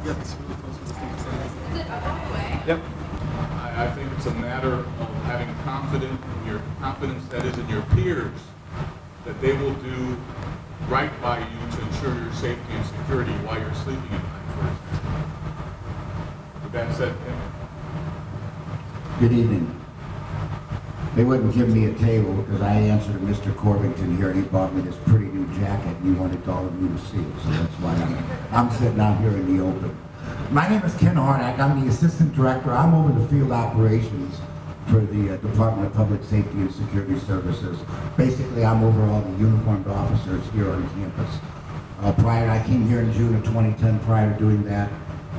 Yep. I think it's a matter of having confidence that is in your peers, that they will do right by you to ensure your safety and security while you're sleeping at night, for example. With that said, Good evening. They wouldn't give me a table because I answered Mr. Corvington here, and he bought me this pretty new jacket, and he wanted all of you to see it, so that's why I'm sitting out here in the open. My name is Ken Harnack. I'm the Assistant Director. I'm over the field operations for the Department of Public Safety and Security Services. Basically, I'm over all the uniformed officers here on campus. I came here in June of 2010. Prior to doing that,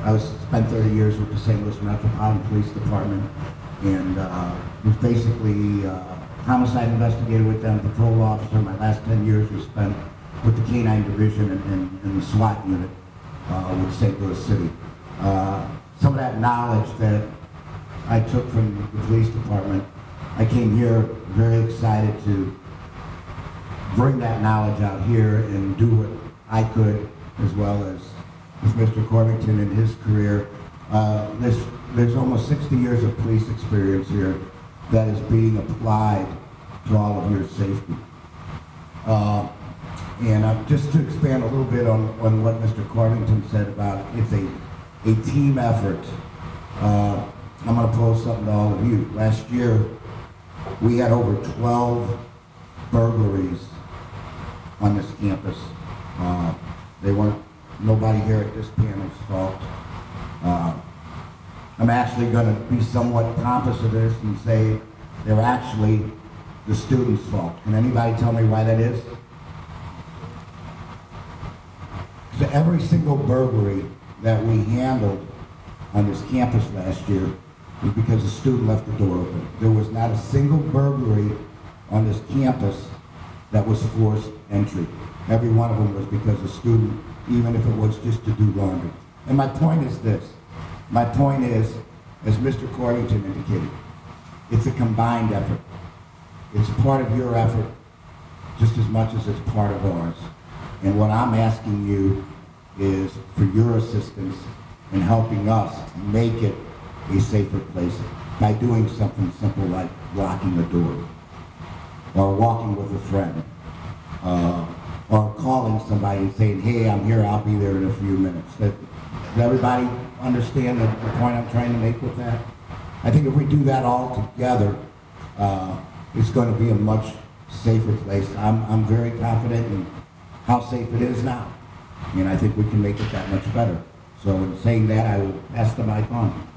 I spent 30 years with the St. Louis Metropolitan Police Department, and was basically homicide investigator with them, patrol officer. My last 10 years was spent with the K-9 Division and the SWAT unit with St. Louis City. Some of that knowledge that I took from the police department, I came here very excited to bring that knowledge out here and do what I could, as well as with Mr. Corvington and his career. There's almost 60 years of police experience here that is being applied to all of your safety. And just to expand a little bit on what Mr. Corvington said about it's a team effort. I'm going to pose something to all of you. Last year, we had over 12 burglaries on this campus. They weren't nobody here at this panel's fault. I'm actually going to be somewhat pompous of this and say they're actually the students' fault. Can anybody tell me why that is? So every single burglary that we handled on this campus last year was because a student left the door open. There was not a single burglary on this campus that was forced entry. Every one of them was because a student, even if it was just to do laundry. And my point is this. My point is, as Mr. Corvington indicated, it's a combined effort. It's part of your effort just as much as it's part of ours. And what I'm asking you is for your assistance in helping us make it a safer place by doing something simple like locking a door, or walking with a friend, or calling somebody and saying, hey, I'm here, I'll be there in a few minutes. Does everybody understand the point I'm trying to make with that? I think if we do that all together, it's going to be a much safer place. I'm very confident in how safe it is now, and I think we can make it that much better. So in saying that, I will pass the mic on.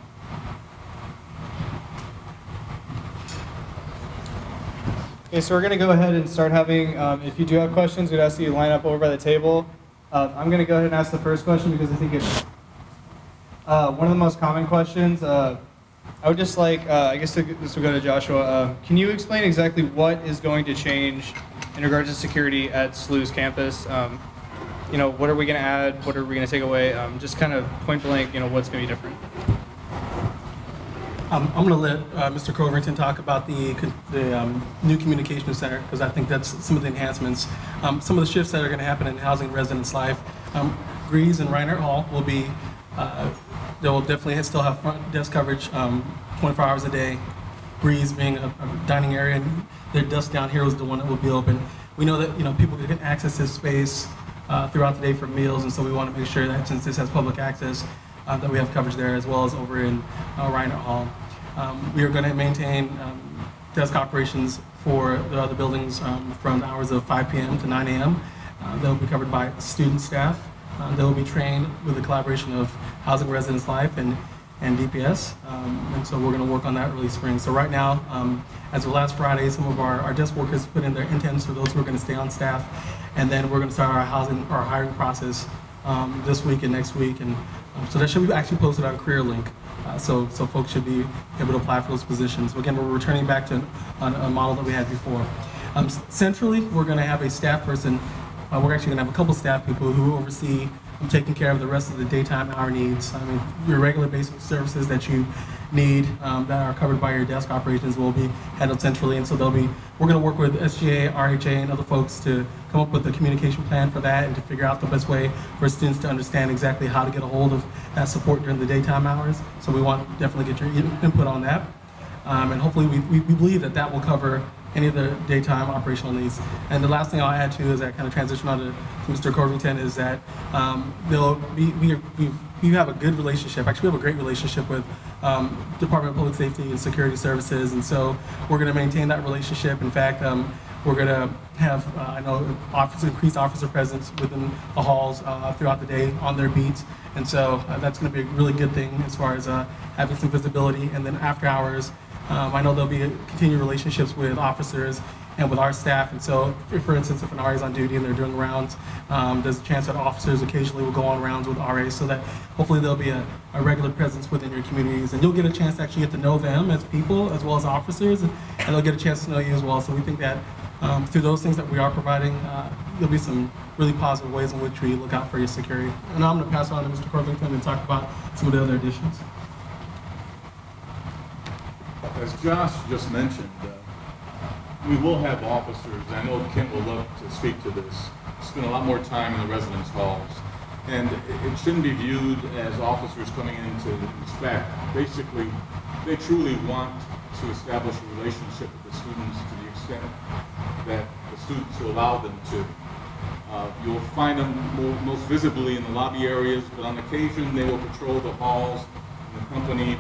Okay, so we're going to go ahead and start having, if you do have questions, we'd ask you to line up over by the table. I'm going to go ahead and ask the first question because I think it's one of the most common questions. I would just like, I guess this will go to Joshua. Can you explain exactly what is going to change in regards to security at SLU's campus? You know, what are we going to add? What are we going to take away? Just kind of point blank, you know, what's going to be different? I'm going to let Mr. Corvington talk about the new communication center, because I think that's some of the enhancements. Some of the shifts that are going to happen in housing residence life. Grease and Reinhardt Hall will be, they will definitely still have front desk coverage 24 hours a day. Grease being a dining area, and their desk down here is the one that will be open. We know that people can access this space throughout the day for meals, and so we want to make sure that since this has public access, that we have coverage there as well as over in Reinhardt Hall. We are going to maintain desk operations for the other buildings from the hours of 5 p.m. to 9 a.m. They'll be covered by student staff. They'll be trained with the collaboration of Housing Residence Life and DPS, and so we're going to work on that early spring. So right now, as of last Friday, some of our desk workers put in their intents for those who are going to stay on staff, and then we're going to start our hiring process this week and next week, and so that should be actually posted on CareerLink, so folks should be able to apply for those positions. Again, we're returning back to a model that we had before. Centrally, we're going to have a staff person. We're actually going to have a couple staff people who oversee taking care of the rest of the daytime hour needs. I mean, your regular basic services that you need that are covered by your desk operations will be handled centrally, and so we're going to work with SGA, RHA, and other folks to come up with a communication plan for that and to figure out the best way for students to understand exactly how to get a hold of that support during the daytime hours. So we want to definitely get your input on that, and hopefully we believe that that will cover any of the daytime operational needs. And the last thing I'll add to is that kind of transition on to Mr. Corvington is that we have a good relationship. Actually, we have a great relationship with Department of Public Safety and Security Services, and so we're going to maintain that relationship. In fact, we're going to have, increased officer presence within the halls throughout the day on their beats, and so that's going to be a really good thing as far as having some visibility. And then after hours, I know there'll be continued relationships with officers and with our staff, and so, for instance, if an RA is on duty and they're doing rounds, there's a chance that officers occasionally will go on rounds with RAs, so that hopefully there'll be a regular presence within your communities, and you'll get a chance to actually get to know them as people as well as officers, and they'll get a chance to know you as well. So we think that through those things that we are providing, there'll be some really positive ways in which we look out for your security. And now I'm going to pass it on to Mr. Corvington and talk about some of the other additions. As Josh just mentioned, we will have officers. I know Kent will love to speak to this. Spend a lot more time in the residence halls. And it shouldn't be viewed as officers coming in to inspect. Basically, they truly want to establish a relationship with the students to the extent that the students will allow them to. You'll find them most visibly in the lobby areas, but on occasion they will patrol the halls in the company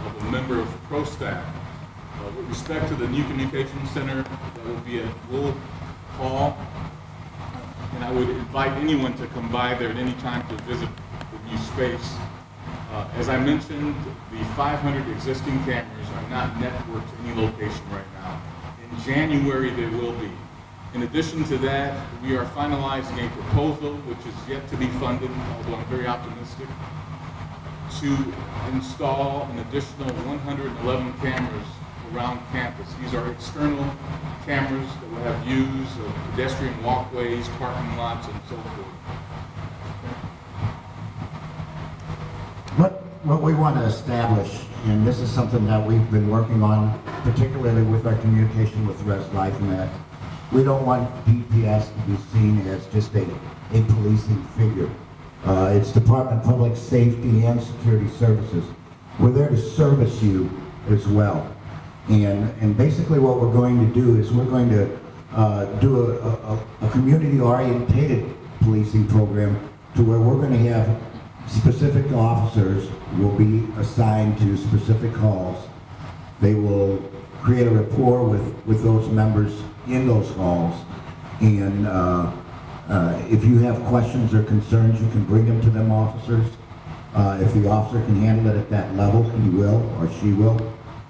of a member of pro staff. With respect to the new communications center, that will be at Wool Hall, and I would invite anyone to come by there at any time to visit the new space. As I mentioned, the 500 existing cameras are not networked to any location right now. In January, they will be. In addition to that, we are finalizing a proposal, which is yet to be funded, although I'm very optimistic, to install an additional 111 cameras around campus. These are external cameras that will have views of pedestrian walkways, parking lots, and so forth. What we want to establish, and this is something that we've been working on, particularly with our communication with Res Life, and that we don't want DPS to be seen as just a policing figure. It's Department of Public Safety and Security Services. We're there to service you as well. And basically what we're going to do is we're going to do a community-oriented policing program to where we're going to have specific officers will be assigned to specific halls. They will create a rapport with those members in those halls. And if you have questions or concerns, you can bring them to them officers. If the officer can handle it at that level, he will or she will.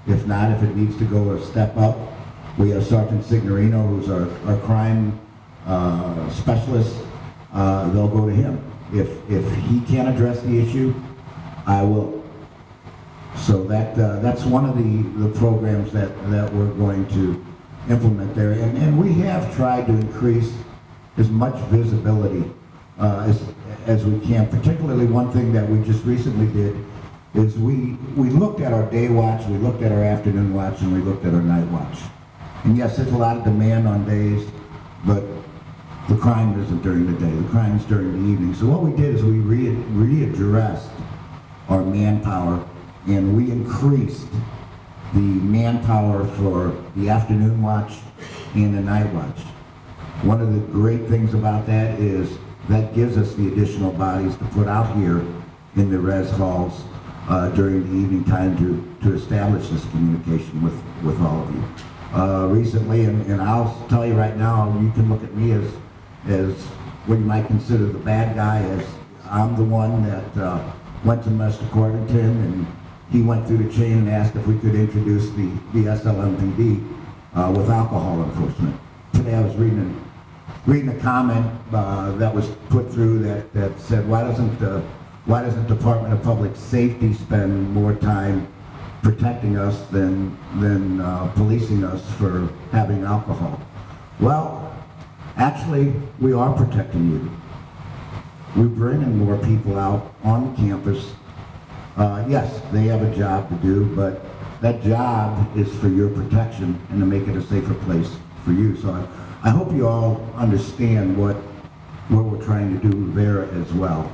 If not, if it needs to go a step up, we have Sergeant Signorino, who's our crime specialist. They'll go to him. If he can't address the issue, I will. So that's one of the programs that we're going to implement there. And we have tried to increase as much visibility as we can. Particularly one thing that we just recently did is we looked at our day watch, we looked at our afternoon watch, and we looked at our night watch. And yes, there's a lot of demand on days, but the crime isn't during the day, the crime is during the evening. So what we did is we readdressed our manpower, and we increased the manpower for the afternoon watch and the night watch. One of the great things about that is that gives us the additional bodies to put out here in the res halls during the evening time to establish this communication with all of you. Recently, and I'll tell you right now, you can look at me as what you might consider the bad guy, as I'm the one that went to Mr. Corvington, and he went through the chain and asked if we could introduce the SLMPD with alcohol enforcement. Today I was reading a comment that was put through that said, why doesn't Department of Public Safety spend more time protecting us than policing us for having alcohol? Well, actually, we are protecting you. we're bringing more people out on the campus. Yes, they have a job to do, but that job is for your protection and to make it a safer place for you. So I hope you all understand what we're trying to do there as well.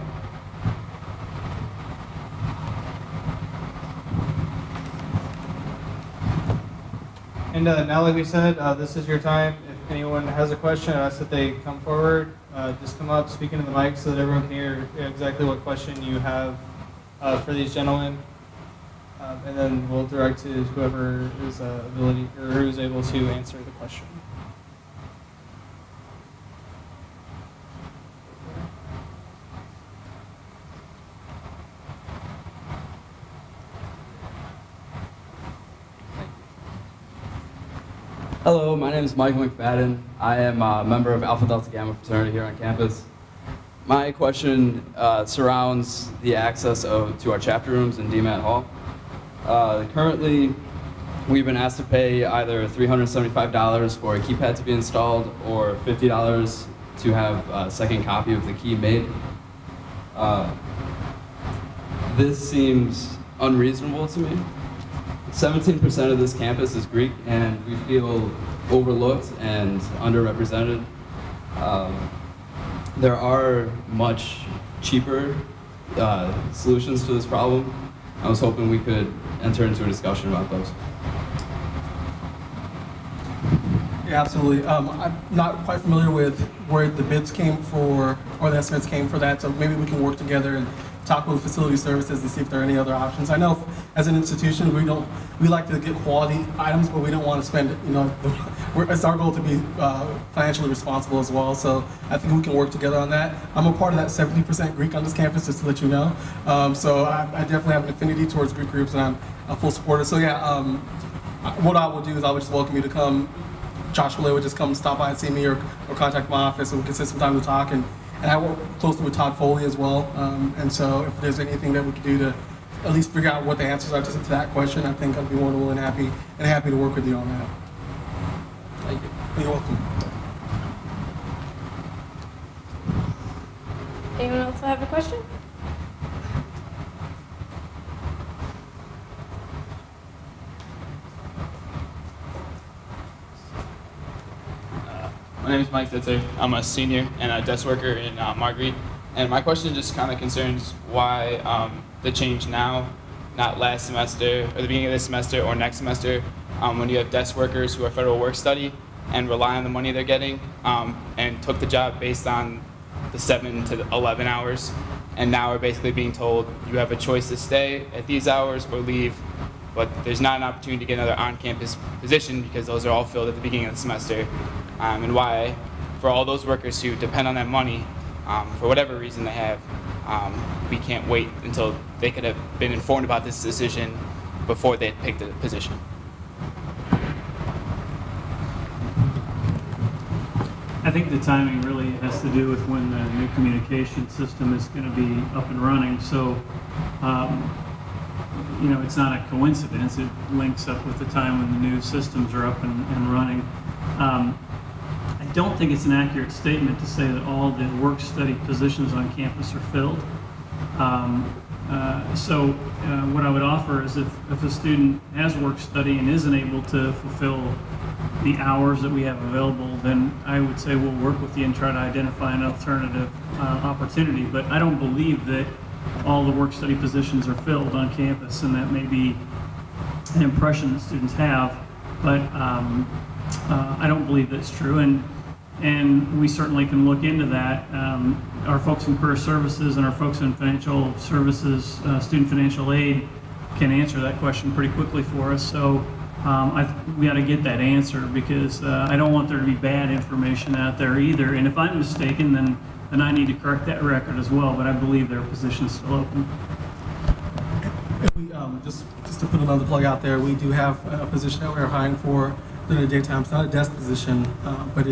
And now, like we said, this is your time. If anyone has a question, I ask that they come forward. Just come up, speak into the mic so that everyone can hear exactly what question you have for these gentlemen. And then we'll direct to whoever is who's able to answer the question. Hello, my name is Michael McFadden. I am a member of Alpha Delta Gamma fraternity here on campus. My question surrounds the access to our chapter rooms in DMAT Hall. Currently, we've been asked to pay either $375 for a keypad to be installed or $50 to have a second copy of the key made. This seems unreasonable to me. 17% of this campus is Greek, and we feel overlooked and underrepresented. There are much cheaper solutions to this problem. I was hoping we could enter into a discussion about those. Yeah, absolutely. I'm not quite familiar with where the bids came for, or the estimates came for that, so maybe we can work together and talk with facility services and see if there are any other options. I know as an institution, we like to get quality items, but we don't want to spend, it's our goal to be financially responsible as well, so I think we can work together on that. I'm a part of that 70% Greek on this campus, just to let you know. So I definitely have an affinity towards Greek groups, and I'm a full supporter. So yeah, what I will do is I would just welcome you to come. Joshua would just come stop by and see me, or contact my office, and we can set some time to talk. And I work closely with Todd Foley as well. And so if there's anything that we could do to at least figure out what the answers are to that question, I think I'd be more than willing and happy to work with you on that. Thank you. You're welcome. Anyone else have a question? My name is Mike Ditzer. I'm a senior and a desk worker in Marguerite. And my question just kind of concerns why the change now, not last semester, or the beginning of this semester, or next semester, when you have desk workers who are federal work study and rely on the money they're getting, and took the job based on the 7 to 11 hours, and now are basically being told you have a choice to stay at these hours or leave, but there's not an opportunity to get another on-campus position because those are all filled at the beginning of the semester. And why, for all those workers who depend on that money, for whatever reason they have, we can't wait until they could have been informed about this decision before they had picked a position. I think the timing really has to do with when the new communication system is going to be up and running. So, it's not a coincidence. It links up with the time when the new systems are up and running. I don't think it's an accurate statement to say that all the work study positions on campus are filled. What I would offer is if a student has work study and isn't able to fulfill the hours that we have available, then I would say we'll work with you and try to identify an alternative opportunity. But I don't believe that all the work study positions are filled on campus, and that may be an impression that students have, but I don't believe that's true, and we certainly can look into that. Our folks in career services and our folks in financial services, student financial aid, can answer that question pretty quickly for us. So we got to get that answer, because I don't want there to be bad information out there either. And if I'm mistaken, then I need to correct that record as well. But I believe there are positions still open. Just to put another plug out there, we do have a position that we're hiring for during the daytime. It's not a desk position, but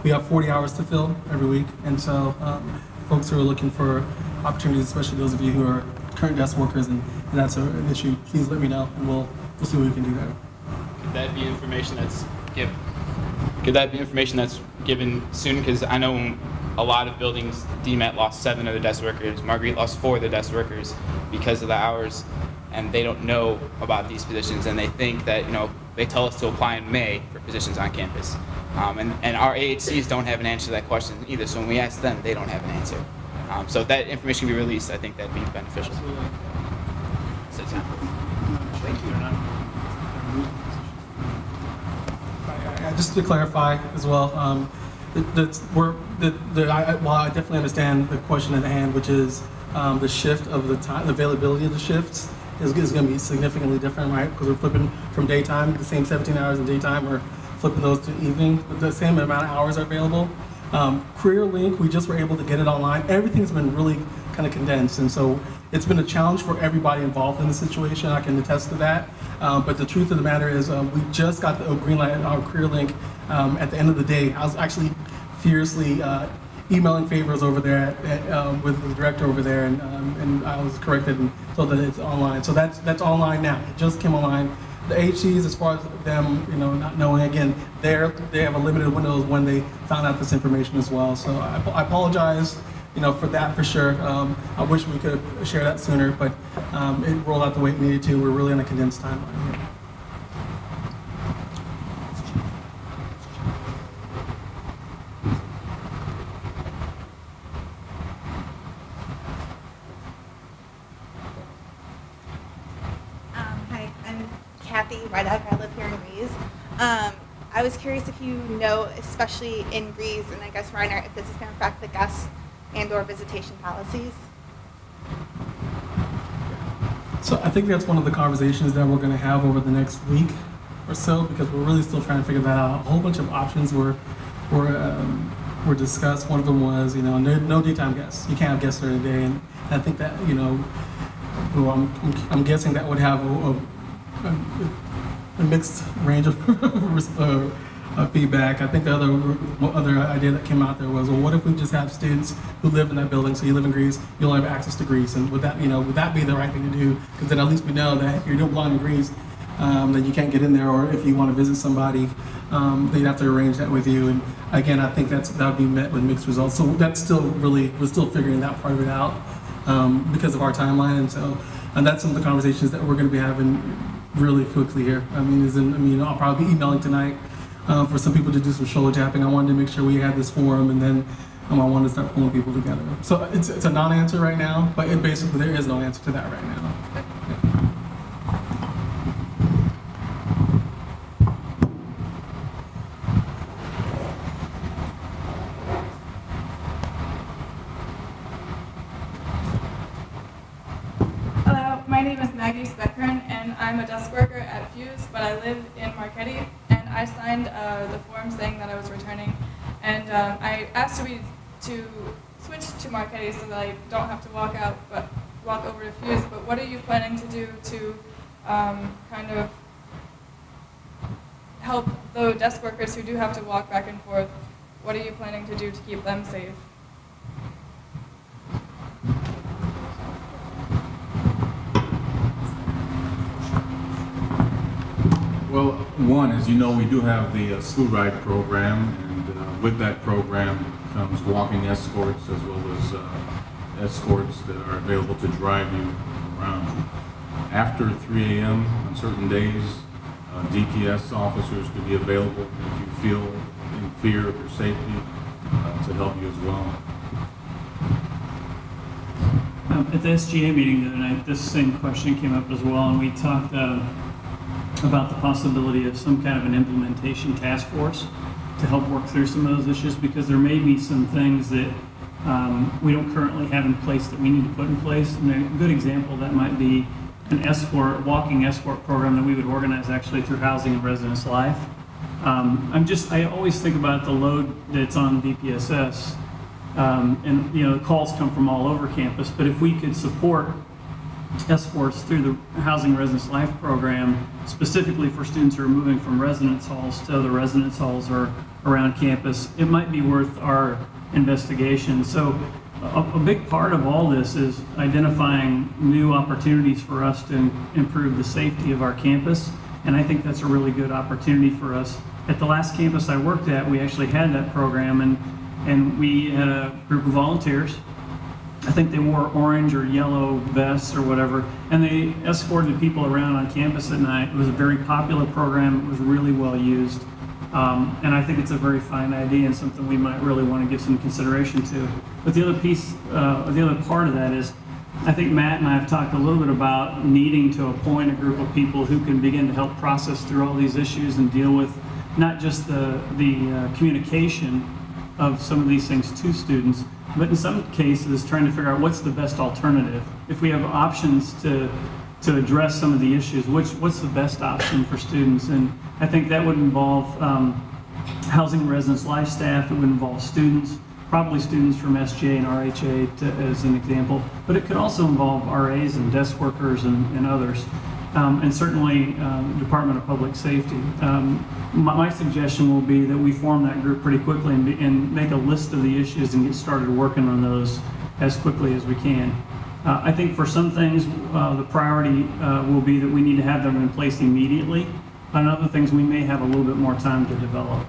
we have 40 hours to fill every week, and so folks who are looking for opportunities, especially those of you who are current desk workers, and that's an issue, please let me know, and we'll see what we can do there. Could that be information that's given? Could that be information that's given soon? Because I know a lot of buildings, DMAT lost 7 of their desk workers, Marguerite lost 4 of their desk workers because of the hours, and they don't know about these positions, and they think that, they tell us to apply in May for positions on campus. And our AHCs don't have an answer to that question either, so when we ask them, they don't have an answer. So if that information can be released, I think that'd be beneficial. So, thank you. Just to clarify as well, while I definitely understand the question at hand, which is the shift of the time, the availability of the shifts is going to be significantly different, right? Because we're flipping from daytime, the same 17 hours in daytime, we're flipping those to evening, the same amount of hours are available. Career Link, we just were able to get it online. Everything's been really kind of condensed, and so it's been a challenge for everybody involved in the situation. I can attest to that. But the truth of the matter is, we just got the green light on our Career Link at the end of the day. I was actually fiercely emailing favors over there with the director over there, and I was corrected and told that it's online. So that's online now. It just came online. The HCs, as far as them, not knowing, again, they have a limited window when they found out this information as well. So I apologize, for that for sure. I wish we could share that sooner, but it rolled out the way it needed to. We're really on a condensed timeline here. I live here in Greece. I was curious if you know, especially in Greece, and I guess Reiner, if this is going to affect the guest and/or visitation policies. So I think that's one of the conversations that we're going to have over the next week or so, because we're really still trying to figure that out. A whole bunch of options were discussed. One of them was, no daytime guests. You can't have guests during the day, and I think that, I'm guessing that would have a mixed range of feedback. I think the other idea that came out there was, well, what if we just have students who live in that building? So you live in Greece, you'll have access to Greece, and would that be the right thing to do? Because then at least we know that if you don't belong in Greece, then you can't get in there, or if you want to visit somebody, they'd have to arrange that with you. And again, I think that would be met with mixed results. So that's still we're still figuring that part of it out because of our timeline, and that's some of the conversations that we're going to be having really quickly here. I'll probably be emailing tonight for some people to do some shoulder tapping. I wanted to make sure we had this forum, and then I wanted to start pulling people together. So it's a non-answer right now, but basically there is no answer to that right now. Yeah. My name is Maggie Speckern, and I'm a desk worker at Fuse, but I live in Marquette, and I signed the form saying that I was returning, and I asked to switch to Marquette so that I don't have to walk over to Fuse. But what are you planning to do to kind of help the desk workers who do have to walk back and forth? What are you planning to do to keep them safe? Well, one, as you know, we do have the school ride program, and with that program comes walking escorts as well as escorts that are available to drive you around. After 3 a.m. on certain days, DPS officers could be available if you feel in fear of your safety to help you as well. At the SGA meeting the other night, this same question came up as well, and we talked about the possibility of some kind of an implementation task force to help work through some of those issues, because there may be some things that we don't currently have in place that we need to put in place. And a good example of that might be an walking escort program that we would organize actually through Housing and Residence Life. I always think about the load that's on DPSS, and the calls come from all over campus, but if we could support escorts through the Housing Residence Life program, specifically for students who are moving from residence halls to other residence halls or around campus, it might be worth our investigation. So a big part of all this is identifying new opportunities for us to improve the safety of our campus, and I think that's a really good opportunity for us. At the last campus I worked at, we actually had that program, and and we had a group of volunteers. I think they wore orange or yellow vests or whatever, and they escorted people around on campus at night. It was a very popular program. It was really well used. And I think it's a very fine idea and something we might really want to give some consideration to. But the other piece, the other part of that is, I think Matt and I have talked a little bit about needing to appoint a group of people who can begin to help process through all these issues and deal with not just the communication of some of these things to students, but in some cases trying to figure out what's the best alternative. If we have options to address some of the issues, what's the best option for students? And I think that would involve housing and residence life staff. It would involve students, probably students from SGA and RHA as an example, but it could also involve RAs and desk workers and others, and certainly Department of Public Safety. My suggestion will be that we form that group pretty quickly and make a list of the issues and get started working on those as quickly as we can. I think for some things, the priority will be that we need to have them in place immediately. On other things, we may have a little bit more time to develop.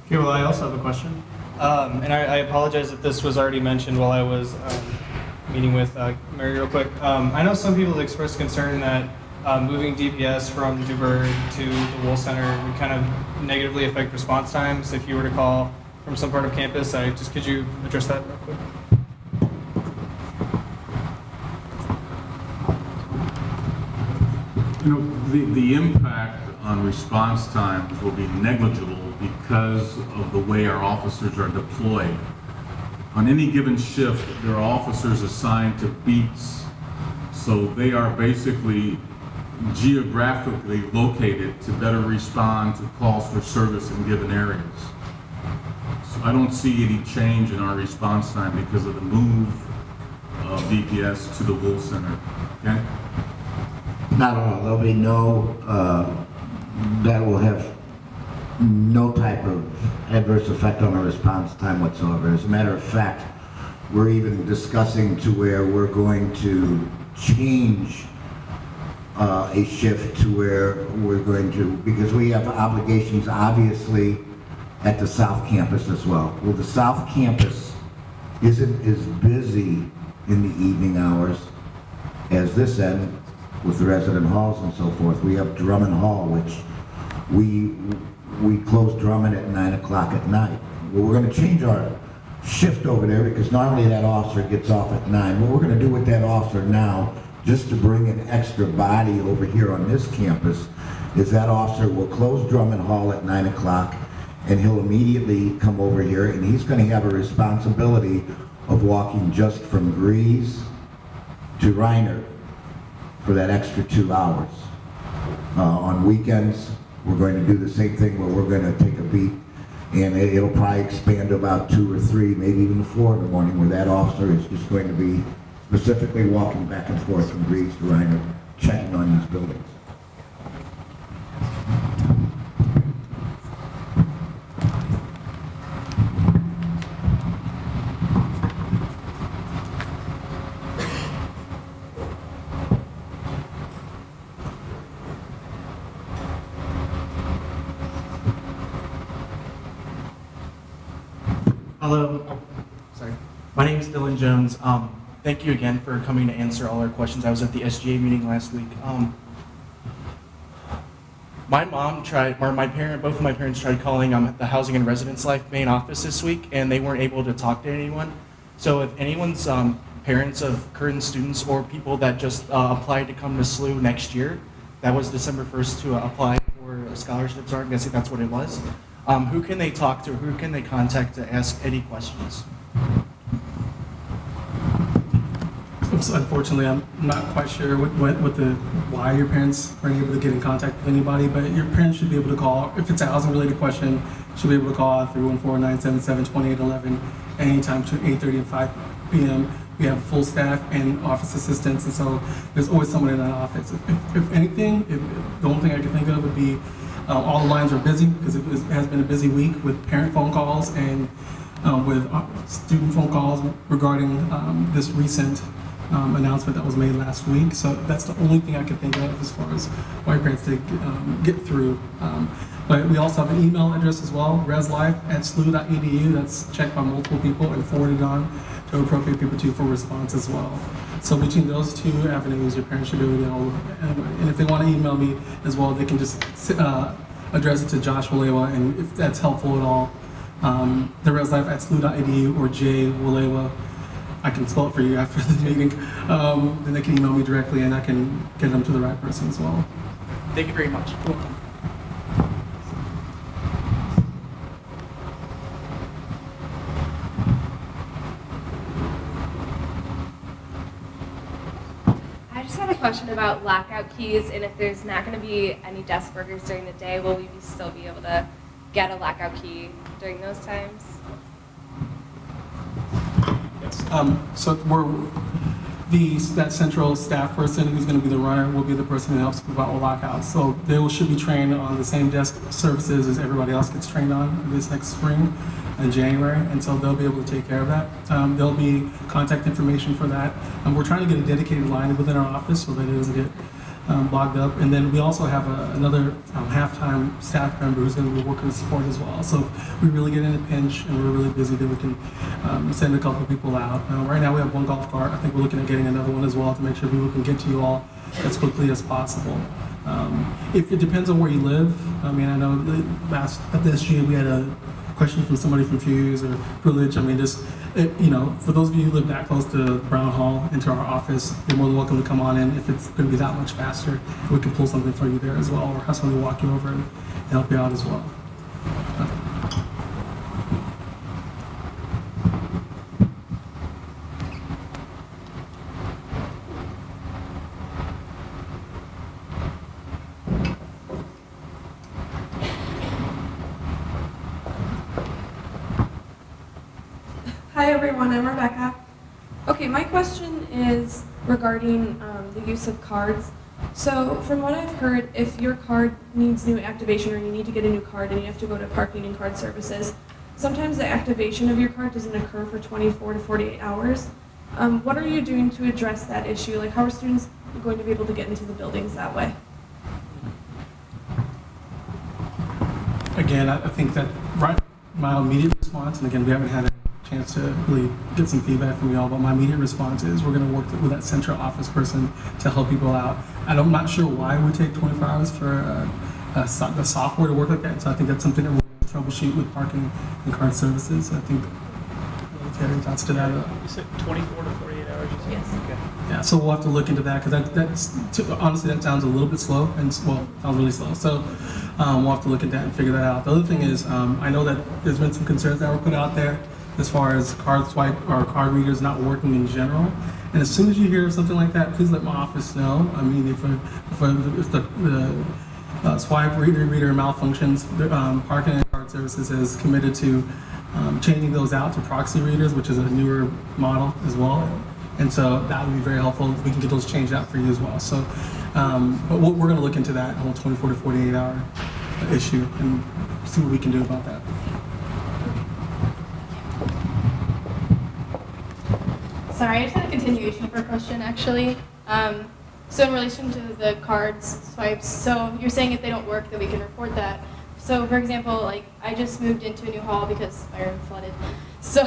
Okay, well, I also have a question. And I apologize if this was already mentioned while I was meeting with Mary real quick. I know some people have expressed concern that moving DPS from Duberg to the Wool Center would kind of negatively affect response times if you were to call from some part of campus. Could you address that real quick? You know, the impact on response times will be negligible because of the way our officers are deployed. On any given shift, there are officers assigned to beats, so they are basically geographically located to better respond to calls for service in given areas. So I don't see any change in our response time because of the move of DPS to the Wool Center. Okay? Not at all. There'll be no, that will have no type of adverse effect on our response time whatsoever. As a matter of fact, we're even discussing to where we're going to change a shift to where we're going to, because we have obligations obviously at the South Campus as well. Well, the South Campus isn't as busy in the evening hours as this end with the resident halls and so forth. We have Drummond Hall, which we close Drummond at 9 o'clock at night. Well, we're going to change our shift over there because normally that officer gets off at 9. What we're going to do with that officer now, just to bring an extra body over here on this campus, is that officer will close Drummond Hall at 9 o'clock and he'll immediately come over here and he's going to have a responsibility of walking just from Grease to Reiner for that extra 2 hours. On weekends, we're going to do the same thing where we're going to take a beat and it'll probably expand to about 2 or 3, maybe even 4 in the morning, where that officer is just going to be specifically walking back and forth from Grease to Reiner, checking on these buildings. Hello. Oh, sorry. My name is Dylan Jones. Thank you again for coming to answer all our questions. I was at the SGA meeting last week. My mom tried, or both of my parents tried calling the Housing and Residence Life main office this week, and they weren't able to talk to anyone. So if anyone's parents of current students or people that just applied to come to SLU next year, that was December 1st to apply for scholarships, I'm guessing that's what it was. Who can they talk to? Who can they contact to ask any questions? So unfortunately, I'm not quite sure why your parents weren't able to get in contact with anybody, but your parents should be able to call. If it's a housing-related question, should be able to call 314-977-2811 anytime between 8:30 and 5 p.m. We have full staff and office assistants, and so there's always someone in that office. If anything, the only thing I can think of would be all the lines are busy because it has been a busy week with parent phone calls and with student phone calls regarding this recent announcement that was made last week. So that's the only thing I can think of as far as why parents did get through. But we also have an email address as well, reslife@slu.edu. That's checked by multiple people and forwarded on to appropriate people too for response as well. So between those two avenues, your parents should be able to get hold of it. And if they want to email me as well, they can just address it to Josh Walewa, and if that's helpful at all, the reslife@slu.edu or J Walewa, I can spell it for you after the meeting. Then they can email me directly, and I can get them to the right person as well. Thank you very much. I just had a question about lockout keys, and if there's not going to be any desk workers during the day, will we still be able to get a lockout key during those times? Yes. So that central staff person who's going to be the runner will be the person who helps people out with lockouts. So they should be trained on the same desk services as everybody else gets trained on this next spring in January, and so they'll be able to take care of that. There'll be contact information for that. We're trying to get a dedicated line within our office so that it doesn't get bogged up. And then we also have another half-time staff member who's going to be working to support as well. So if we really get in a pinch and we're really busy, then we can send a couple people out. Right now we have one golf cart. I think we're looking at getting another one as well to make sure people can get to you all as quickly as possible. If it depends on where you live, I mean, I know last at the SGA we had a question from somebody from Fuse or Privilege. I mean, just for those of you who live that close to Brown Hall into our office, you're more than welcome to come on in if it's going to be that much faster. We can pull something for you there as well, or have somebody walk you over and help you out as well. Hi everyone, I'm Rebecca. Okay, my question is regarding the use of cards. So from what I've heard, if your card needs new activation or you need to get a new card and you have to go to parking and card services, sometimes the activation of your card doesn't occur for 24 to 48 hours. What are you doing to address that issue? Like, how are students going to be able to get into the buildings that way? Again, I think that my immediate response, and again, we haven't had a chance to really get some feedback from y'all, but my immediate response is we're going to work with that central office person to help people out. I'm not sure why it would take 24 hours for the software to work like that, so I think that's something that we'll troubleshoot with parking and card services. I think, if you have any thoughts to that. You said 24 to 48 hours, you said? Yes. Okay. Yeah, so we'll have to look into that, because honestly, that sounds a little bit slow, and sounds really slow. So we'll have to look at that and figure that out. The other thing is, I know that there's been some concerns that were put out there as far as card swipe or card readers not working in general. And as soon as you hear something like that, please let my office know. I mean, if the swipe reader malfunctions, Parking and Card Services is committed to changing those out to proxy readers, which is a newer model as well. And so that would be very helpful. We can get those changed out for you as well. So, but we're going to look into that whole 24 to 48 hour issue and see what we can do about that. Sorry, I just had a continuation for a question, actually. So in relation to the cards swipes, so you're saying if they don't work, that we can report that. So for example, like I just moved into a new hall because my room flooded. So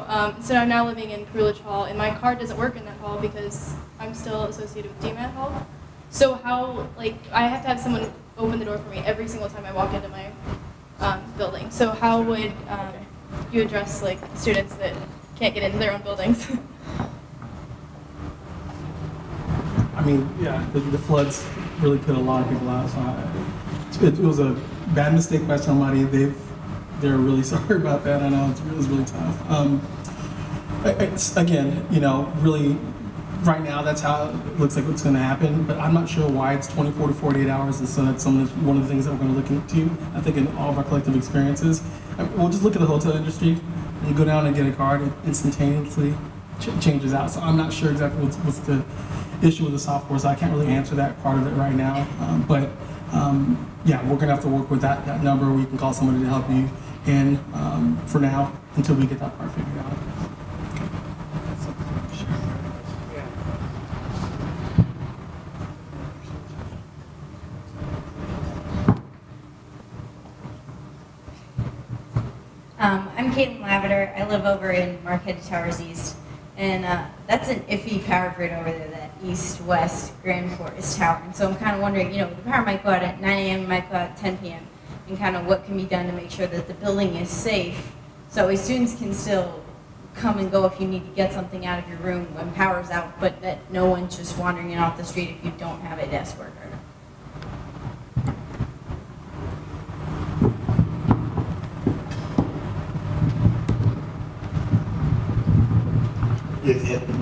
I'm now living in Privilege Hall, and my card doesn't work in that hall because I'm still associated with DMAT Hall. So how, like, I have to have someone open the door for me every single time I walk into my building. So how would you address like students that can't get into their own buildings? I mean, yeah, the floods really put a lot of people out. So it was a bad mistake by somebody. They're really sorry about that. I know it was really tough. It's, again, really right now that's how it looks like what's going to happen. But I'm not sure why it's 24 to 48 hours. And so that's one of the things that we're going to look into. I think in all of our collective experiences, we'll just look at the hotel industry. You go down and get a card, it instantaneously changes out. So I'm not sure exactly what's the issue with the software, so I can't really answer that part of it right now. Yeah, we're gonna have to work with that number. We can call somebody to help you in for now until we get that part figured out. I'm Caitlin Lavender. I live over in Marquette Towers East, and that's an iffy power grid over there, that east-west Grand Forest Tower. And so I'm kind of wondering, the power might go out at 9 a.m., might go out at 10 p.m., and kind of what can be done to make sure that the building is safe, so students can still come and go if you need to get something out of your room when power's out, but that no one's just wandering in off the street if you don't have a desk worker.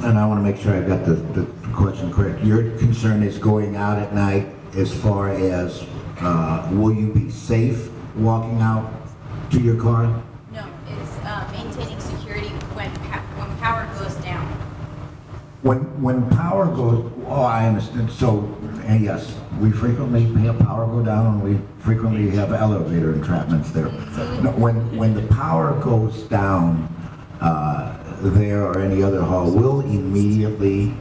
And I want to make sure I got the question correct. Your concern is going out at night as far as will you be safe walking out to your car? No, it's maintaining security when power goes down. When power goes, oh, I understand. So, and yes, we frequently have power go down, and we frequently have elevator entrapments there. No, when the power goes down, there or any other hall, will immediately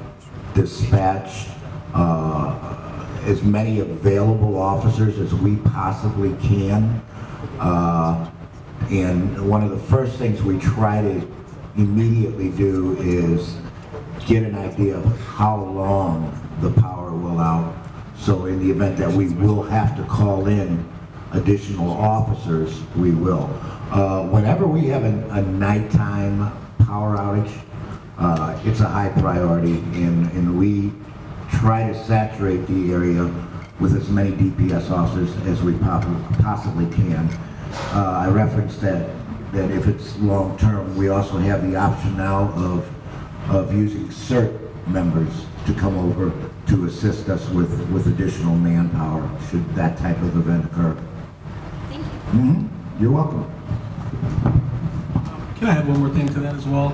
dispatch as many available officers as we possibly can. And one of the first things we try to immediately do is get an idea of how long the power will out. So in the event that we will have to call in additional officers, we will. Whenever we have a nighttime power outage, it's a high priority, and we try to saturate the area with as many DPS officers as we possibly can. I referenced that if it's long term, we also have the option now of using CERT members to come over to assist us with additional manpower should that type of event occur. Thank you. Mm-hmm. You're welcome. Can I add one more thing to that as well?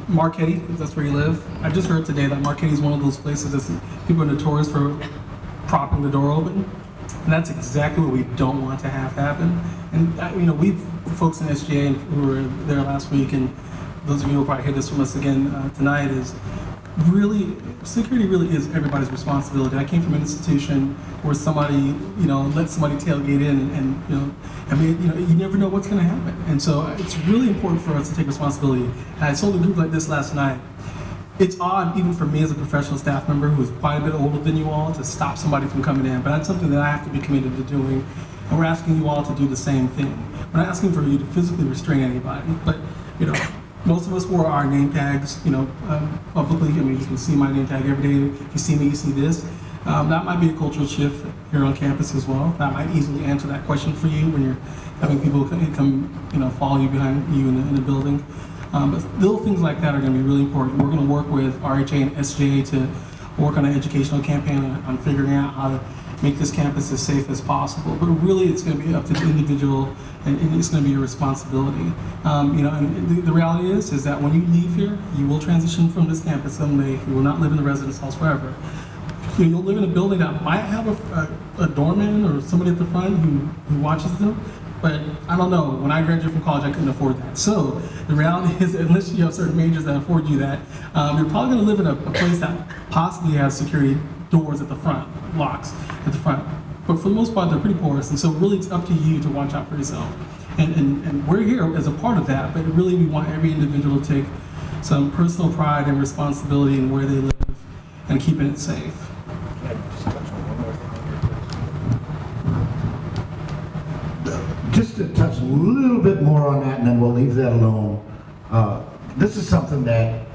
Marquette, if that's where you live. I just heard today that Marquette is one of those places that people are notorious for propping the door open. And that's exactly what we don't want to have happen. And the folks in SGA who were there last week, and those of you who will probably hear this from us again tonight, is really, security really is everybody's responsibility. I came from an institution where somebody, let somebody tailgate in, and you never know what's going to happen. And so it's really important for us to take responsibility. And I told a group like this last night, it's odd, even for me as a professional staff member who is quite a bit older than you all, to stop somebody from coming in. But that's something that I have to be committed to doing. And we're asking you all to do the same thing. We're not asking for you to physically restrain anybody, but, most of us wore our name tags, publicly. I mean, you can see my name tag every day. If you see me, you see this. That might be a cultural shift here on campus as well. That might easily answer that question for you when you're having people come follow you behind you in the building. But little things like that are going to be really important. We're going to work with RHA and SJA to work on an educational campaign on figuring out how to make this campus as safe as possible. But really, it's going to be up to the individual, and it's going to be your responsibility. And the reality is that when you leave here, you will transition from this campus someday. You will not live in the residence halls forever. You'll live in a building that might have a doorman or somebody at the front who watches them. But I don't know, when I graduated from college, I couldn't afford that. So the reality is, unless you have certain majors that afford you that, you're probably going to live in a place that possibly has security doors at the front, locks at the front. But for the most part, they're pretty porous, and so really it's up to you to watch out for yourself. And we're here as a part of that, but really we want every individual to take some personal pride and responsibility in where they live and keeping it safe. Just to touch a little bit more on that, and then we'll leave that alone. This is something that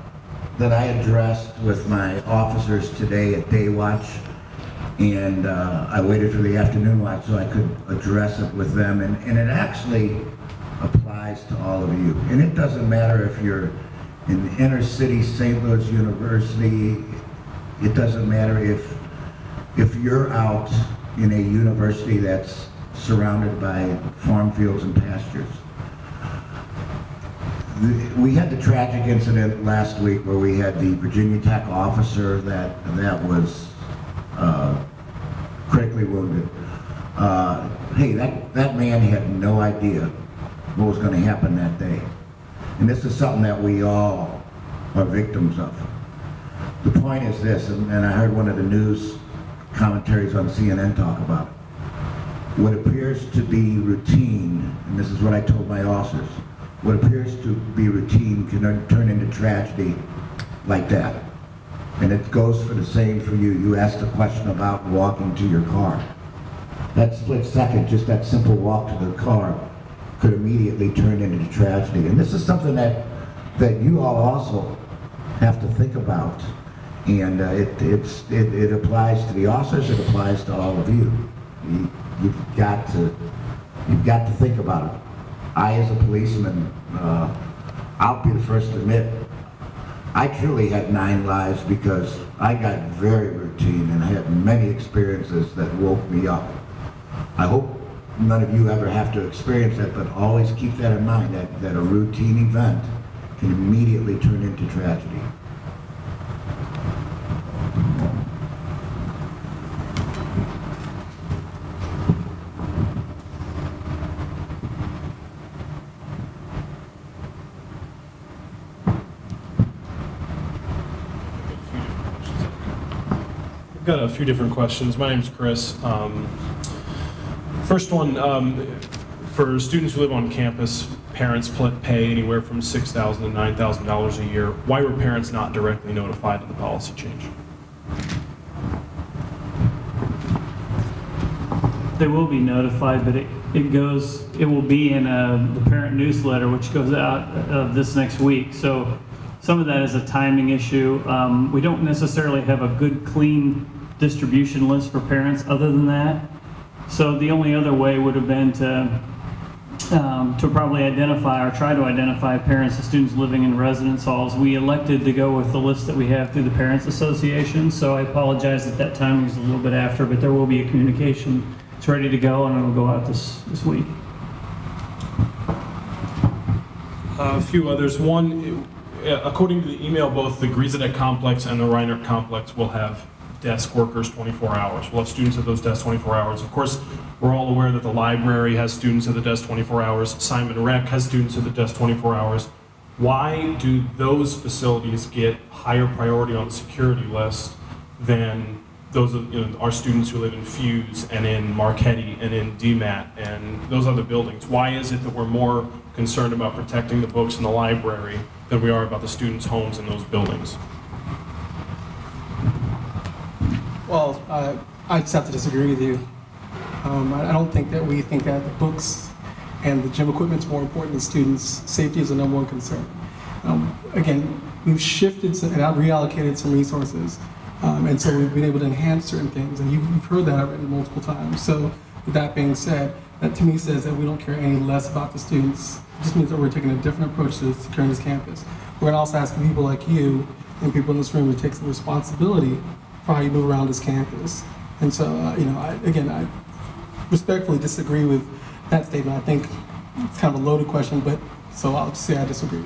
I addressed with my officers today at day watch, and I waited for the afternoon watch so I could address it with them, and it actually applies to all of you. And it doesn't matter if you're in the inner city, St. Louis University. It doesn't matter if you're out in a university that's surrounded by farm fields and pastures. We had the tragic incident last week where we had the Virginia Tech officer that was critically wounded. Hey, that man had no idea what was going to happen that day. And this is something that we all are victims of. The point is this, and I heard one of the news commentaries on CNN talk about it. What appears to be routine, and this is what I told my officers, what appears to be routine can turn into tragedy like that. And it goes for the same for you. You asked a question about walking to your car. That split second, just that simple walk to the car, could immediately turn into tragedy. And this is something that you all also have to think about. And it applies to the officers, it applies to all of you. You've got to think about it. I, as a policeman, I'll be the first to admit, I truly had 9 lives because I got very routine and I had many experiences that woke me up. I hope none of you ever have to experience that, but always keep that in mind, that a routine event can immediately turn into tragedy. I've got a few different questions. My name's Chris. First one, for students who live on campus, parents pay anywhere from $6,000 to $9,000 a year. Why were parents not directly notified of the policy change? They will be notified, but it will be in the parent newsletter, which goes out this next week. So some of that is a timing issue. We don't necessarily have a good, clean distribution list for parents other than that. So the only other way would have been to probably identify or try to identify parents of students living in residence halls. We elected to go with the list that we have through the Parents Association, so I apologize that timing is a little bit after, but there will be a communication. It's ready to go, and it will go out this week. A few others. One, according to the email, both the Griesett complex and the Reinert complex will have desk workers 24 hours. We'll have students at those desks 24 hours. Of course, we're all aware that the library has students at the desk 24 hours. Simon Rec has students at the desk 24 hours. Why do those facilities get higher priority on the security list than those of our students who live in Fuse and in Marquette and in DMAT and those other buildings? Why is it that we're more concerned about protecting the books in the library than we are about the students' homes in those buildings? Well, I just have to disagree with you. I don't think that we think that the books and the gym equipment is more important than students' safety is the #1 concern. Again, we've shifted and reallocated some resources, and so we've been able to enhance certain things, and you've heard that already multiple times. So with that being said, that to me says that we don't care any less about the students. It just means that we're taking a different approach to securing this campus. We're gonna also ask people like you and people in this room to take some responsibility for how you move around this campus. And so, I respectfully disagree with that statement. I think it's kind of a loaded question, but so I'll just say I disagree.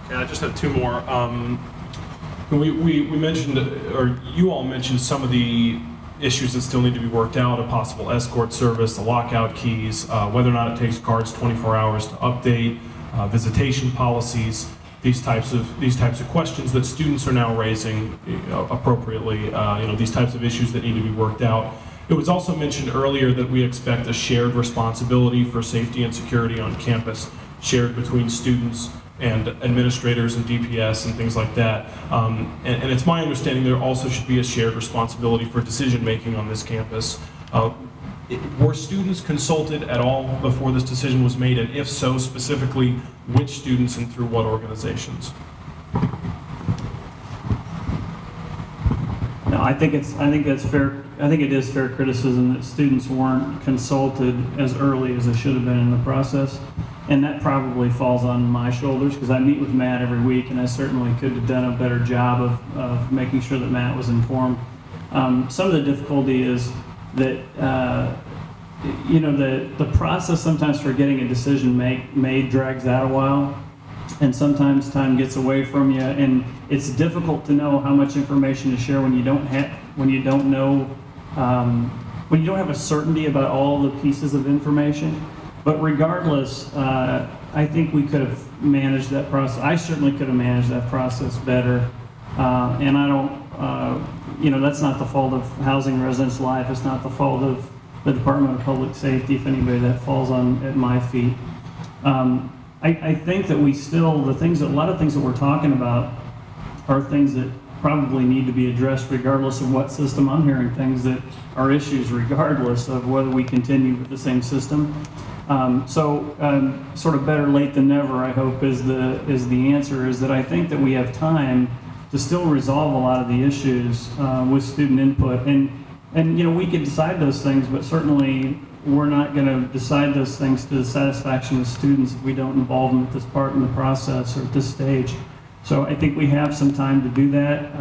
Okay, I just have 2 more. We mentioned, or you all mentioned some of the issues that still need to be worked out, a possible escort service, the lockout keys, whether or not it takes cards 24 hours to update, visitation policies. These types of questions that students are now raising appropriately, these types of issues that need to be worked out. It was also mentioned earlier that we expect a shared responsibility for safety and security on campus, shared between students and administrators and DPS and things like that. And it's my understanding there also should be a shared responsibility for decision making on this campus. Were students consulted at all before this decision was made, and if so, specifically, which students and through what organizations? No, I think that's fair. I think it is fair criticism that students weren't consulted as early as they should have been in the process, and that probably falls on my shoulders because I meet with Matt every week, and I certainly could have done a better job of making sure that Matt was informed. Some of the difficulty is that you know, the process sometimes for getting a decision made drags out a while, and sometimes time gets away from you, and it's difficult to know how much information to share when you don't have when you don't have a certainty about all the pieces of information. But regardless, I think we could have managed that process. I certainly could have managed that process better, and I don't. You know, that's not the fault of Housing and Residence Life. It's not the fault of the Department of Public Safety, if anybody, that falls at my feet. I think that we still, a lot of things that we're talking about are things that probably need to be addressed regardless of what system. I'm hearing things that are issues regardless of whether we continue with the same system. Sort of better late than never, I hope, is the answer, is that I think that we have time to still resolve a lot of the issues with student input. And you know, we could decide those things, but certainly we're not going to decide those things to the satisfaction of students if we don't involve them at this part in the process or at this stage. So I think we have some time to do that.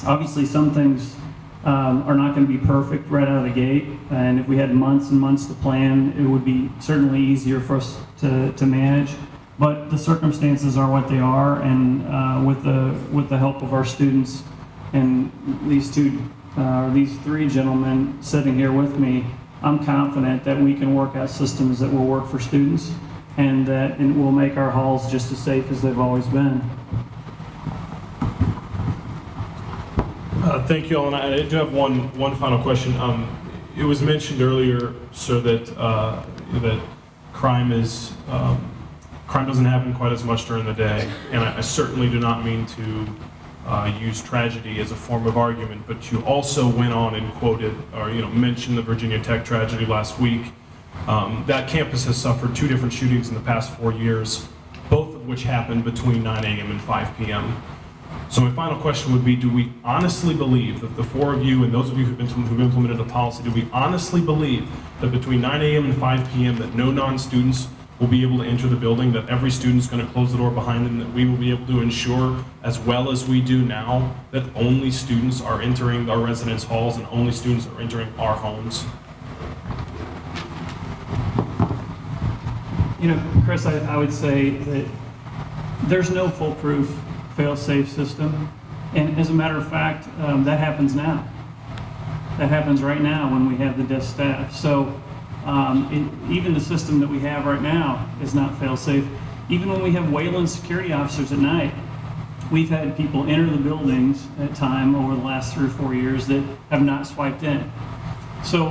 Obviously, some things are not going to be perfect right out of the gate, and if we had months and months to plan, it would be certainly easier for us to manage. But the circumstances are what they are, and with the help of our students and these three gentlemen sitting here with me, I'm confident that we can work out systems that will work for students, and that it will make our halls just as safe as they've always been. Thank you all, and I do have one final question. It was mentioned earlier, sir, that crime doesn't happen quite as much during the day, and I certainly do not mean to use tragedy as a form of argument, but you also went on and quoted, or mentioned the Virginia Tech tragedy last week. That campus has suffered 2 different shootings in the past 4 years, both of which happened between 9 a.m. and 5 p.m. So my final question would be, do we honestly believe that the 4 of you and those of you who've implemented the policy, do we honestly believe that between 9 a.m. and 5 p.m. that no non-students will be able to enter the building, that every student's going to close the door behind them, that we will be able to ensure, as well as we do now, that only students are entering our residence halls and only students are entering our homes? You know, Chris, I would say that there's no foolproof, fail-safe system, and as a matter of fact, that happens now. That happens right now when we have the desk staff. So even the system that we have right now is not fail-safe. Even when we have Wayland security officers at night, we've had people enter the buildings at time over the last 3 or 4 years that have not swiped in. So,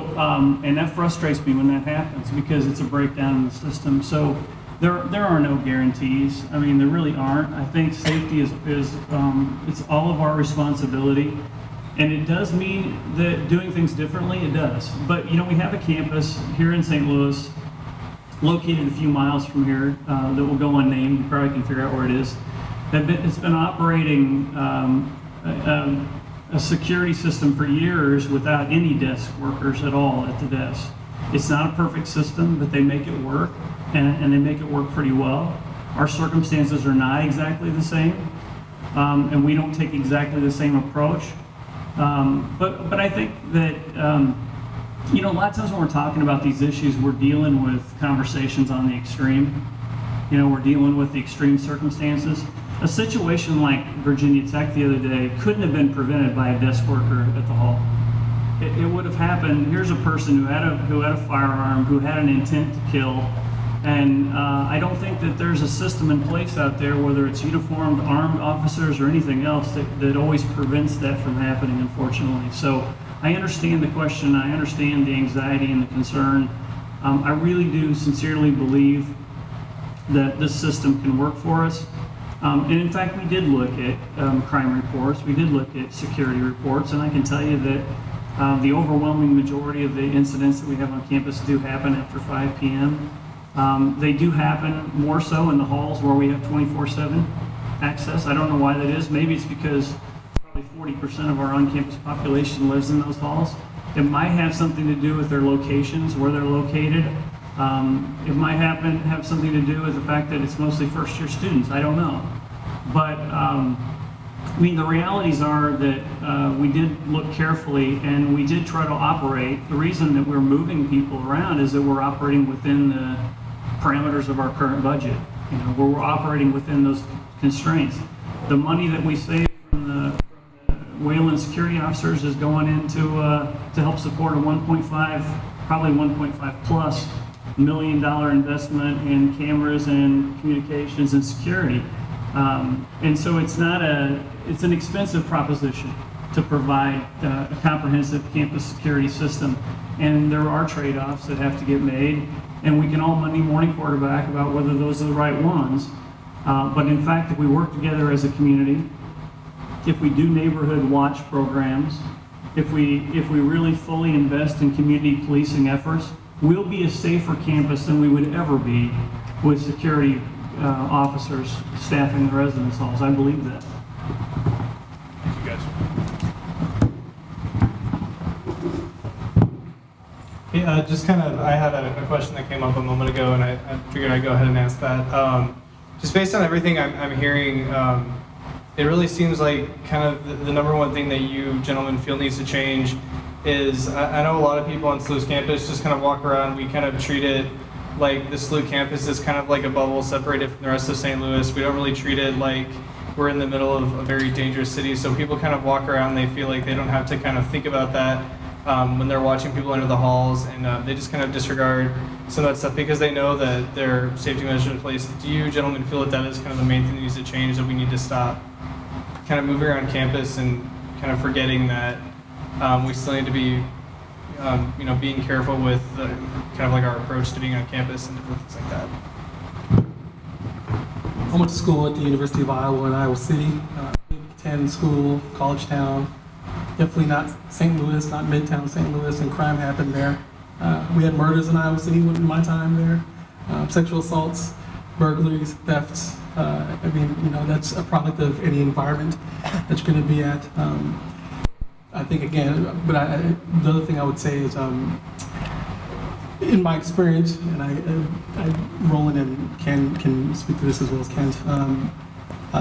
and that frustrates me when that happens, because it's a breakdown in the system. So there are no guarantees. I mean, there really aren't. I think safety is it's all of our responsibility. And it does mean that doing things differently, it does. But we have a campus here in St. Louis, located a few miles from here, that will go unnamed. You probably can figure out where it is. It's been operating a security system for years without any desk workers at all at the desk. It's not a perfect system, but they make it work, and they make it work pretty well. Our circumstances are not exactly the same, and we don't take exactly the same approach. But I think that, a lot of times when we're talking about these issues, we're dealing with conversations on the extreme. We're dealing with the extreme circumstances. A situation like Virginia Tech the other day couldn't have been prevented by a desk worker at the hall. It would have happened. Here's a person who had a firearm, who had an intent to kill, and I don't think that there's a system in place out there, whether it's uniformed, armed officers or anything else, that always prevents that from happening, unfortunately. So I understand the question, I understand the anxiety and the concern. I really do sincerely believe that this system can work for us. And in fact, we did look at crime reports, we did look at security reports, and I can tell you that the overwhelming majority of the incidents that we have on campus do happen after 5 p.m. They do happen more so in the halls where we have 24/7 access. I don't know why that is. Maybe it's because probably 40% of our on-campus population lives in those halls. It might have something to do with their locations, where they're located. It might have something to do with the fact that it's mostly first-year students. I don't know. But I mean, the realities are that we did look carefully and we did try to operate. The reason that we're moving people around is that we're operating within the parameters of our current budget. You know, we're operating within those constraints. The money that we save from the Wayland security officers is going into to help support a 1.5, probably 1.5 plus $1 million investment in cameras and communications and security. And so it's an expensive proposition to provide a comprehensive campus security system. And there are trade-offs that have to get made, and we can all Monday morning quarterback about whether those are the right ones. But in fact, if we work together as a community, if we do neighborhood watch programs, if we really fully invest in community policing efforts, we'll be a safer campus than we would ever be with security officers staffing the residence halls. I believe that. Thank you, guys. Yeah, just kind of, I had a question that came up a moment ago, and I figured I'd go ahead and ask that. Just based on everything I'm hearing, it really seems like kind of the number one thing that you gentlemen feel needs to change is, I know a lot of people on SLU's campus just kind of walk around, we kind of treat it like the SLU campus is kind of like a bubble separated from the rest of St. Louis. We don't really treat it like we're in the middle of a very dangerous city, so people kind of walk around, they feel like they don't have to kind of think about that when they're watching people enter the halls, and they just kind of disregard some of that stuff because they know that there are safety measures in place. Do you gentlemen feel that that is kind of the main thing that needs to change, that we need to stop kind of moving around campus and kind of forgetting that we still need to be you know, being careful with kind of like our approach to being on campus and different things like that? I went to school at the University of Iowa in Iowa City, 10 school, college town. Definitely not St. Louis, not Midtown St. Louis, and crime happened there. We had murders in Iowa City in my time there, sexual assaults, burglaries, thefts. I mean, you know, that's a product of any environment that you're going to be at. I think again, but the other thing I would say is, in my experience, and Roland and Ken can speak to this as well as Kent,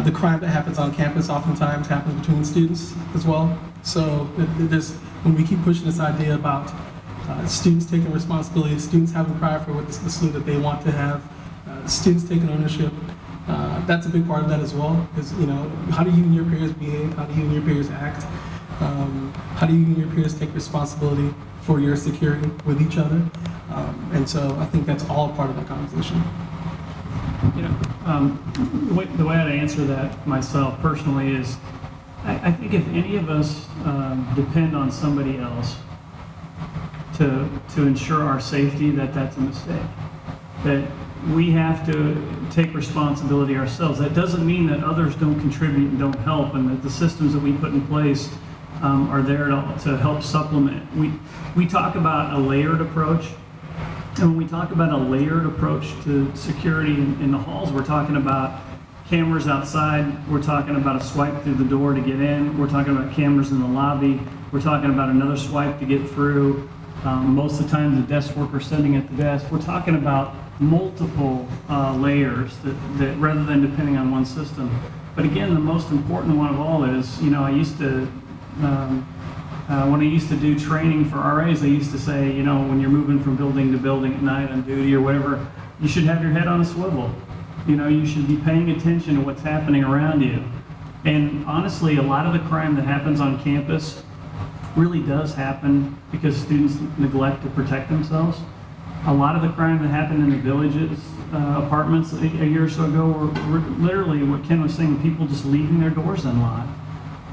the crime that happens on campus oftentimes happens between students as well. So there's, when we keep pushing this idea about students taking responsibility, students having pride for what the SLU that they want to have, students taking ownership, that's a big part of that as well. Is, you know, how do you and your peers behave? How do you and your peers act? How do you and your peers take responsibility for your security with each other? And so I think that's all part of that conversation. You know, the way I'd answer that myself personally is, I think if any of us depend on somebody else to ensure our safety, that's a mistake. That we have to take responsibility ourselves. That doesn't mean that others don't contribute and don't help, and that the systems that we put in place are there to help supplement. We talk about a layered approach, and when we talk about a layered approach to security in the halls, we're talking about cameras outside, we're talking about a swipe through the door to get in, we're talking about cameras in the lobby, we're talking about another swipe to get through, most of the time the desk worker sitting at the desk. We're talking about multiple layers that rather than depending on one system. But again, the most important one of all is, you know, I used to, when I used to do training for RAs, I used to say, you know, when you're moving from building to building at night on duty or whatever, you should have your head on a swivel. You know, you should be paying attention to what's happening around you. And honestly, a lot of the crime that happens on campus really does happen because students neglect to protect themselves. A lot of the crime that happened in the villages, apartments a year or so ago were literally what Ken was saying, people just leaving their doors unlocked.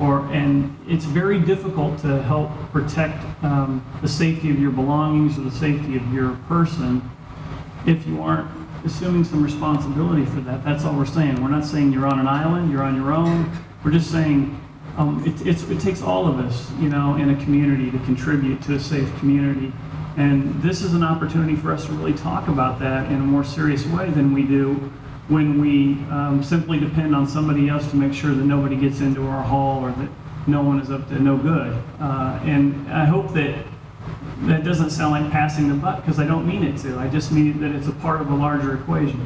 And it's very difficult to help protect the safety of your belongings or the safety of your person if you aren't assuming some responsibility for that. That's all we're saying. We're not saying you're on an island, you're on your own. We're just saying it takes all of us, you know, in a community to contribute to a safe community. And this is an opportunity for us to really talk about that in a more serious way than we do when we simply depend on somebody else to make sure that nobody gets into our hall or that no one is up to no good. And I hope that that doesn't sound like passing the buck, because I don't mean it to. I just mean that it's a part of a larger equation.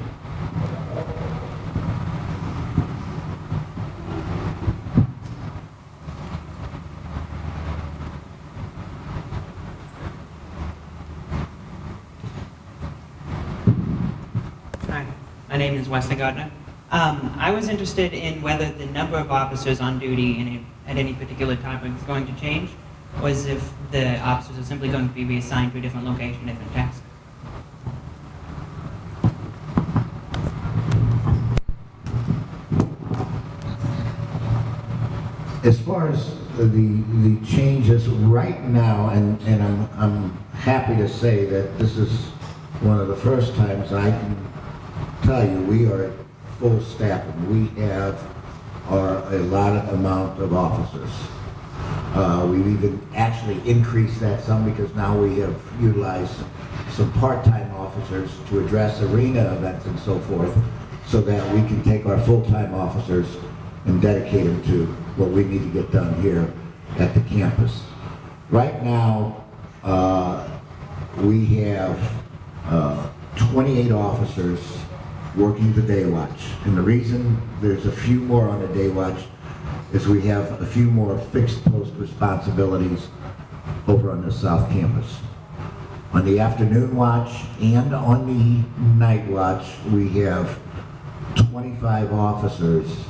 My name is Wesley Gardner. I was interested in whether the number of officers on duty at any particular time is going to change, or is if the officers are simply going to be reassigned to a different location, different task. As far as the changes right now, and I'm happy to say that this is one of the first times I can tell you we are at full staffing. We have a lot amount of officers. We've even actually increased that some because now we have utilized some part-time officers to address arena events and so forth, so that we can take our full-time officers and dedicate them to what we need to get done here at the campus. Right now, we have 28 officers working the day watch. And the reason there's a few more on the day watch is we have a few more fixed post responsibilities over on the South Campus. On the afternoon watch and on the night watch, we have 25 officers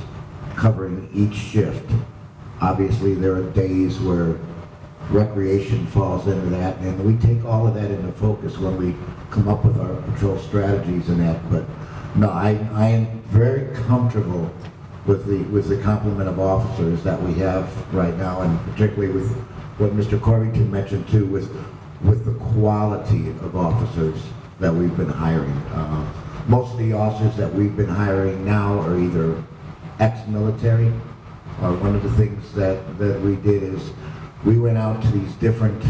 covering each shift. Obviously, there are days where recreation falls into that, and we take all of that into focus when we come up with our patrol strategies and that. But no, I am very comfortable with the complement of officers that we have right now, and particularly with what Mr. Corvington mentioned too, with the quality of officers that we've been hiring. Most of the officers that we've been hiring now are either ex-military. One of the things that we did is we went out to these different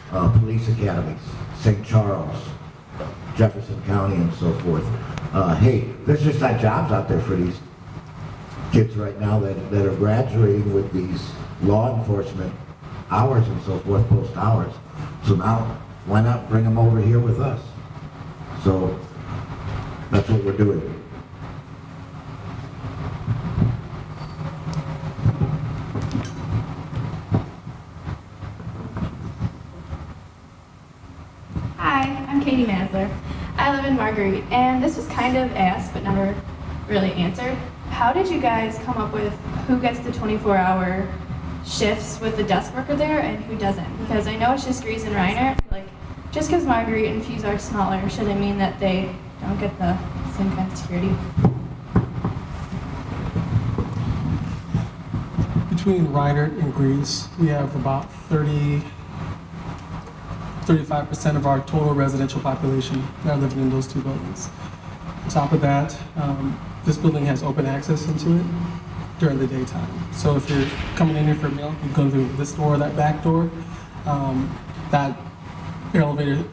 police academies, St. Charles, Jefferson County, and so forth. Hey, there's just not jobs out there for these kids right now that are graduating with these law enforcement hours and so forth, post hours. So now, why not bring them over here with us? So that's what we're doing. Hi, I'm Katie Masler. I live in Marguerite, and this was kind of asked but never really answered. How did you guys come up with who gets the 24-hour shifts with the desk worker there and who doesn't? Because I know it's just Grease and Reiner. Like, just because Marguerite and Fuse are smaller shouldn't mean that they don't get the same kind of security. Between Reiner and Grease, we have about 35% of our total residential population that are living in those two buildings. On top of that, this building has open access into it during the daytime. So if you're coming in here for a meal, you go through this door or that back door. That elevator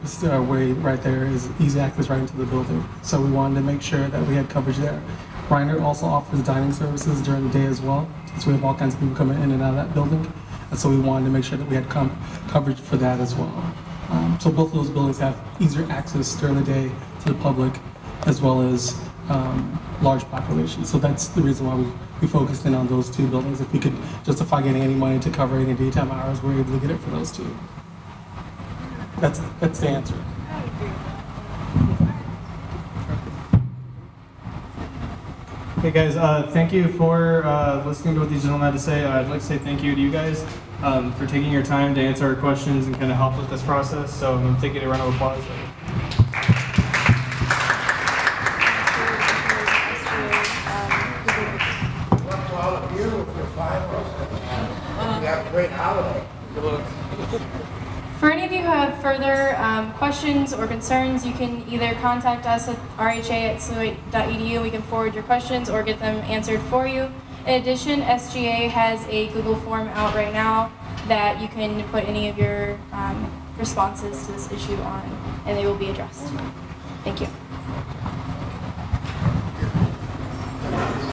way right there is easy access right into the building. So we wanted to make sure that we had coverage there. Reiner also offers dining services during the day as well. So we have all kinds of people coming in and out of that building. And so we wanted to make sure that we had coverage for that as well. So both of those buildings have easier access during the day to the public as well as large populations. So that's the reason why we focused in on those two buildings. If we could justify getting any money to cover any daytime hours, we're able to get it for those two. That's the answer. Hey guys, thank you for listening to what these gentlemen had to say. I'd like to say thank you to you guys for taking your time to answer our questions and kind of help with this process. So I'm thinking a round of applause. Great holiday. For any of you who have further questions or concerns, you can either contact us at rha@saluate.edu. We can forward your questions or get them answered for you. In addition, SGA has a Google form out right now that you can put any of your responses to this issue on, and they will be addressed. Thank you.